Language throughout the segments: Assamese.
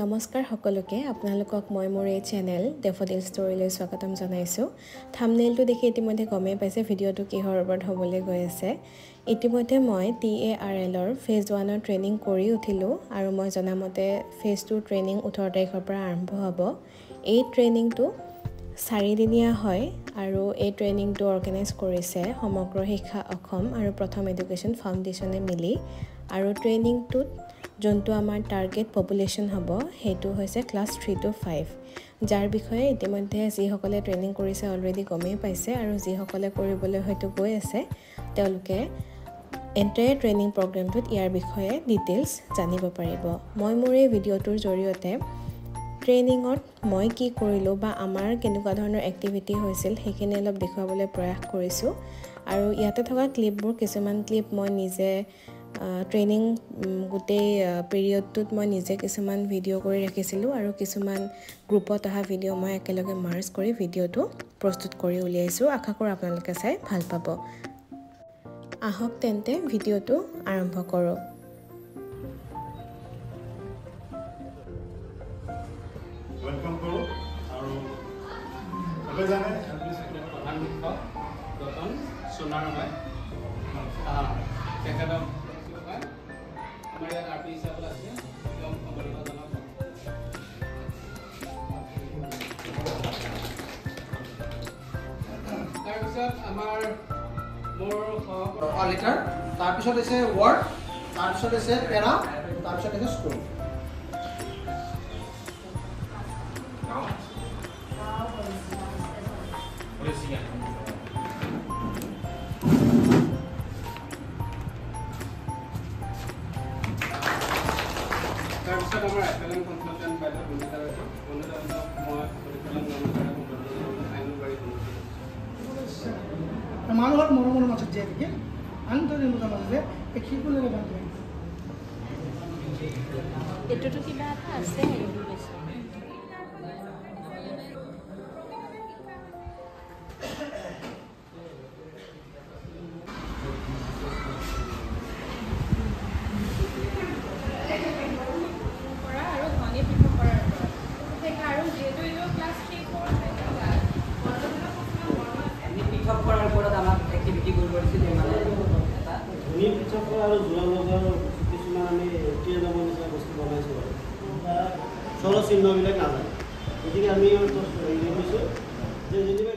নমস্কাৰ সকলোকে আপোনালোকক মই মোৰ এই চেনেল ডেফোডিল ষ্টৰীলৈ স্বাগতম জনাইছোঁ। থাম্বনেইলটো দেখি ইতিমধ্যে গমেই পাইছে ভিডিঅ'টো কিহৰ ওপৰত হ'বলৈ গৈ আছে। ইতিমধ্যে মই TARLৰ ফেজ 1ৰ ট্ৰেইনিং কৰি উঠিলোঁ আৰু মই জনামতে ফেজ 2 ট্ৰেইনিং 18 তাৰিখৰ পৰা আৰম্ভ হ'ব। এই ট্ৰেইনিংটো 4 দিনীয়া হয় আৰু এই ট্ৰেইনিংটো অৰ্গেনাইজ কৰিছে সমগ্ৰ শিক্ষা অসম আৰু প্ৰথম এডুকেশ্যন ফাউণ্ডেশ্যনে মিলি আৰু ট্ৰেইনিংটোত যোনটো আমাৰ টাৰ্গেট পপুলেশ্যন হ'ব সেইটো হৈছে ক্লাছ 3 to 5 যাৰ বিষয়ে ইতিমধ্যে যিসকলে ট্ৰেইনিং কৰিছে অলৰেডি গমেই পাইছে আৰু যিসকলে কৰিবলৈ হয়তো গৈ আছে তেওঁলোকে এণ্টায়াৰ ট্ৰেইনিং প্ৰগ্ৰেমটোত ইয়াৰ বিষয়ে ডিটেইলছ জানিব পাৰিব। মই মোৰ এই ভিডিঅ'টোৰ জৰিয়তে ট্ৰেইনিঙত মই কি কৰিলোঁ বা আমাৰ কেনেকুৱা ধৰণৰ এক্টিভিটি হৈছিল সেইখিনি অলপ দেখুৱাবলৈ প্ৰয়াস কৰিছোঁ আৰু ইয়াতে থকা ক্লিপবোৰ কিছুমান ক্লিপ মই নিজে ট্ৰেইনিং গোটেই পিৰিয়ডটোত মই নিজে কিছুমান ভিডিঅ' কৰি ৰাখিছিলোঁ আৰু কিছুমান গ্ৰুপত অহা ভিডিঅ' মই একেলগে মাৰ্জ কৰি ভিডিঅ'টো প্ৰস্তুত কৰি উলিয়াইছোঁ। আশা কৰোঁ আপোনালোকে চাই ভাল পাব। আহক তেন্তে ভিডিঅ'টো আৰম্ভ কৰোঁ। वेलकम करो और अबे जाने प्रधान शिक्षक रतन सोनार मैं तेखেতক আমাৰ ইয়াত আৰ্টি হিচাপত আছে একদম অৱগত জনাব। তাৰপিছত আমাৰ মোৰ লিটাৰ তাৰপিছত আছে ৱৰ্ড তাৰপিছত আছে পেৰা তাৰপিছত আছে স্কুল। তাৰপিছত আমাৰ একাডেমিক কনসালটেন্ট বাইদেউ ভূমিকা ৰৈছে মানুহৰ মৰমৰ মাজত জীয়াই থাকে আন্তৰিকতাৰ মাজতে শিশুলৈ বান্ধে এইটোতো কিবা এটা আছে চলো চিহ্নবিলাক নাজানে গতিকে আমি কৈছোঁ যে যেনিবা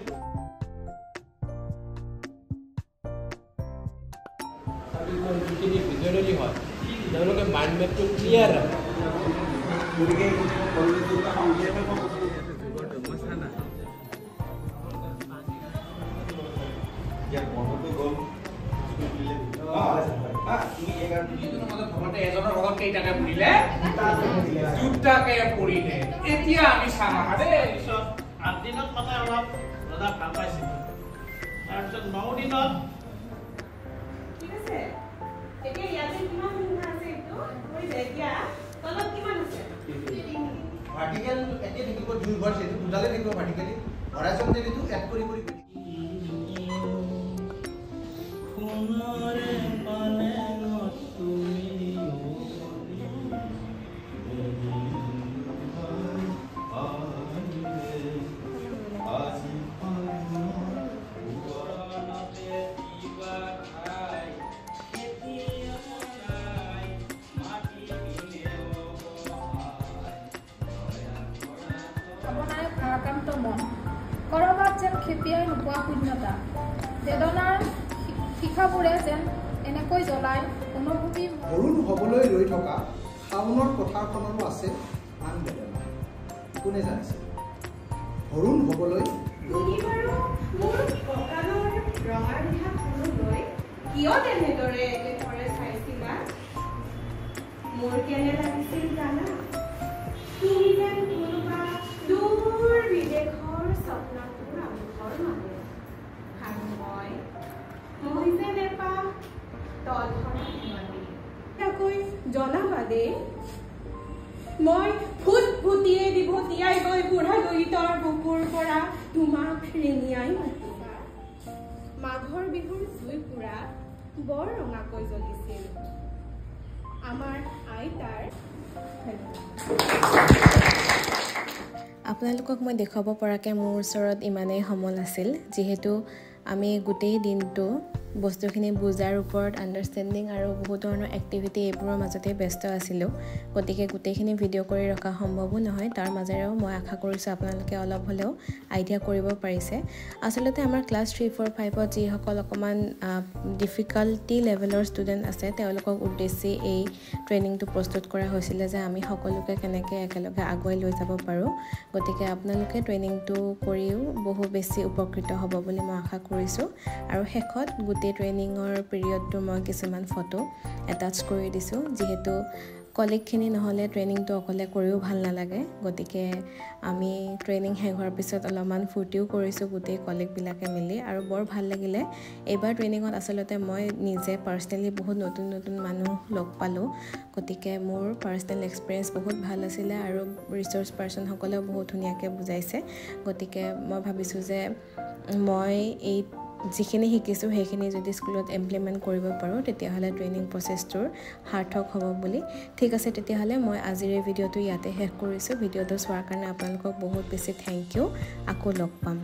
যিখিনি ভিজুৱেলি হয় তেওঁলোকে মাইণ্ড মেপটো ক্লিয়াৰ ৰাখে। গতিকে এজনৰ লগত কেইটাকে পৰিলে দুটাকে পৰিলে এতিয়া আমি চাম দেই। 8 দিনত মানে অলপ দাদা ভাল পাইছিল তাৰপিছত 9 দিনত ঠিক আছে। এতিয়া ইয়াতে কিমান সংখ্যা আছে এইটো মই এতিয়া তলত কিমান আছে ভাৰ্টিকেল একে থাকিব দুই ঘৰ সেইটো দুটালে থাকিব ভাৰ্টিকেলি হৰাইজন্টেলিটো এড কৰি কৰি সোণৰে পালে তুমি ভাৰাক্ৰান্ত মন কৰবাত যেন খেপিয়াই নোপোৱা শূন্যতা বেদনাৰ শিখাবোৰে যেন এনেকৈ জ্বলাই অনুভূতি অৰুণ হ'বলৈ ৰৈ থকা শাওনৰ পথাৰখনৰো আছে আন বেদনা কোনে জানিছে অৰুণ হ'বলৈ তুমি বাৰু মোৰ কঁকালৰ ৰঙা ৰিহা লৈ কিয় তেনেদৰে একেথৰে চাইছিলা মোৰ কেনে লাগিছিল জানা তুমি যেন কোনোবা দূৰ বিদেশৰ স্বপ্নটোৰ আমুখৰ মানুহ আৰু মই যে নেপাওঁ তল ধৰা জনাবা দেই মই ফুট ফুটিয়ে দিভতিয়াই গৈ বুঢ়া দৰিতৰ বুকুৰ পৰা তোমাক ৰেঙিয়াই মাতিবা মাঘৰ বিহুৰ জুই পুৰা বৰ ৰঙাকৈ জ্বলিছিল আমাৰ আইতাৰ আপোনালোকক মই দেখাব পৰাকৈ মোৰ ওচৰত ইমানেই সমল আছিল যিহেতু আমি গোটেই দিনটো বস্তুখিনি বুজাৰ ওপৰত আণ্ডাৰষ্টেণ্ডিং আৰু বহুত ধৰণৰ এক্টিভিটি এইবোৰৰ মাজতে ব্যস্ত আছিলোঁ গতিকে গোটেইখিনি ভিডিঅ' কৰি ৰখা সম্ভৱো নহয় তাৰ মাজেৰেও মই আশা কৰিছোঁ আপোনালোকে অলপ হ'লেও আইডিয়া কৰিব পাৰিছে আচলতে আমাৰ ক্লাছ 3, 4, 5ত যিসকল অকণমান ডিফিকাল্টি লেভেলৰ ষ্টুডেণ্ট আছে তেওঁলোকক উদ্দেশ্যি এই ট্ৰেইনিংটো প্ৰস্তুত কৰা হৈছিলে যে আমি সকলোকে কেনেকৈ একেলগে আগুৱাই লৈ যাব পাৰোঁ গতিকে আপোনালোকে ট্ৰেইনিংটো কৰিও বহু বেছি উপকৃত হ'ব বুলি মই আশা কৰিছোঁ আৰু শেষত গোটেই ট্ৰেইনিঙৰ পিৰিয়ডটো মই কিছুমান ফটো এটাচ কৰি দিছোঁ যিহেতু কলিগখিনি নহ'লে ট্ৰেইনিংটো অকলে কৰিও ভাল নালাগে গতিকে আমি ট্ৰেইনিং শেষ হোৱাৰ পিছত অলপমান ফূৰ্তিও কৰিছোঁ গোটেই কলিগবিলাকে মিলি আৰু বৰ ভাল লাগিলে এইবাৰ ট্ৰেইনিঙত আচলতে মই নিজে পাৰ্চনেলি বহুত নতুন নতুন মানুহ লগ পালোঁ গতিকে মোৰ পাৰ্চনেল এক্সপিৰিয়েঞ্চ বহুত ভাল আছিলে আৰু ৰিচৰ্চ পাৰ্চনসকলেও বহুত ধুনীয়াকৈ বুজাইছে গতিকে মই ভাবিছোঁ যে মই এই যিখিনি শিকিছোঁ সেইখিনি যদি স্কুলত ইমপ্লিমেণ্ট কৰিব পাৰোঁ তেতিয়াহ'লে ট্ৰেইনিং প্ৰচেছটোৰ সাৰ্থক হ'ব বুলি ঠিক আছে তেতিয়াহ'লে মই আজিৰ এই ভিডিঅ'টো ইয়াতে শেষ কৰিছোঁ ভিডিঅ'টো চোৱাৰ কাৰণে আপোনালোকক বহুত বেছি থেংক ইউ আকৌ লগ পাম